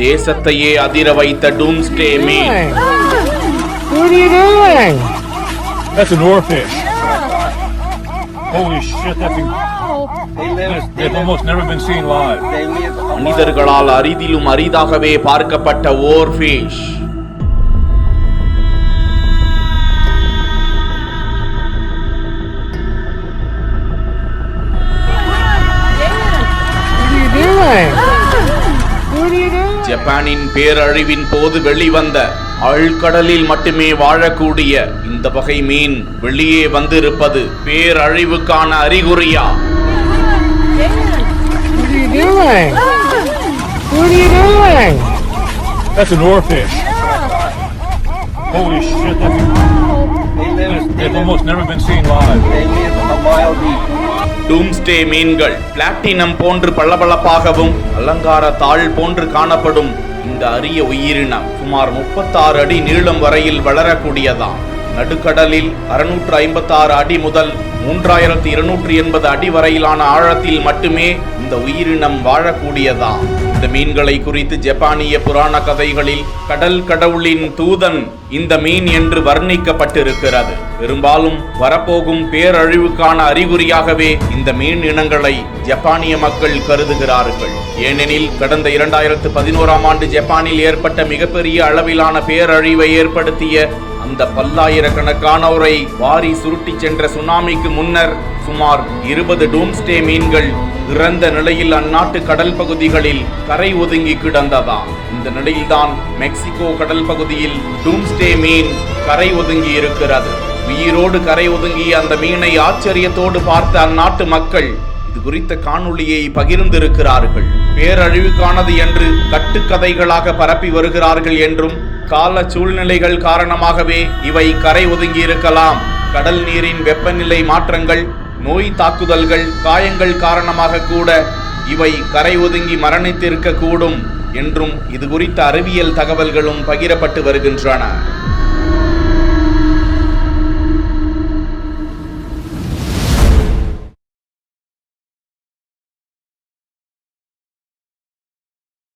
தேசத்தையே அதிர வைத்த டூம்ஸ்டே மீன். What are you doing? That's an oarfish. Holy shit, they've almost never been seen live. மனிதர்களால் அரிதிலும் அரிதாகவே பார்க்கப்பட்ட ஓர்ஃபிஷ். ஜப்பானின் பேரழிவின் போது வெளிவந்த ஆழ்கடலில் மட்டுமே வாழக்கூடிய இந்த வகை மீன் வெளியே வந்திருப்பது பேரழிவுக்கான அறிகுறியா? That's an oarfish. Holy shit, they've almost never been seen live. டூம்ஸ்டே மீன்கள் பிளாட்டினம் போன்று பளபளப்பாகவும் அலங்கார தாள் போன்று காணப்படும் இந்த அரிய உயிரினம் சுமார் 36 அடி நீளம் வரையில் வளரக்கூடியதாம். நடுக்கடலில் 656 அடி முதல் 3280 அடி வரையிலான ஆழத்தில் மட்டுமே இந்த உயிரினம் வாழக்கூடியதாம். இந்த மீன்களை குறித்து ஜப்பானிய புராண கதைகளில் கடல் கடவுளின் தூதன் இந்த மீன் என்று வர்ணிக்கப்பட்டிருக்கிறது. பெரும்பாலும் வரப்போகும் பேரழிவுக்கான அறிகுறியாகவே இந்த மீன் இனங்களை ஜப்பானிய மக்கள் கருதுகிறார்கள். ஏனெனில் கடந்த 2011ஆம் ஆண்டு ஜப்பானில் ஏற்பட்ட மிகப்பெரிய அளவிலான பேரழிவை ஏற்படுத்திய அந்த பல்லாயிரக்கணக்கானோரை வாரி சுருட்டி சென்ற சுனாமிக்கு முன்னர் சுமார் 20 டூம்ஸ்டே மீன்கள் இறந்த நிலையில் அந்நாட்டு கடல் பகுதிகளில் கரை ஒதுங்கி கிடந்ததாம். இந்த நிலையில்தான் மெக்சிகோ கடல் பகுதியில் டூம்ஸ்டே மீன் கரை ஒதுங்கி இருக்கிறது. உயிரோடு கரை ஒதுங்கிய அந்த மீனை ஆச்சரியத்தோடு பார்த்த அந்நாட்டு மக்கள் இது குறித்த காணொளியை பகிர்ந்திருக்கிறார்கள். பேரழிவுக்கானது என்று கட்டுக்கதைகளாக பரப்பி வருகிறார்கள் என்றும் கால சூழ்நிலைகள் காரணமாகவே இவை கரை ஒதுங்கி இருக்கலாம். கடல் நீரின் வெப்பநிலை மாற்றங்கள், நோய் தாக்குதல்கள், காயங்கள் காரணமாக கூட இவை கரை ஒதுங்கி மரணித்திருக்க கூடும் என்றும் இது குறித்த அறிவியல் தகவல்களும் பகிரப்பட்டு வருகின்றன.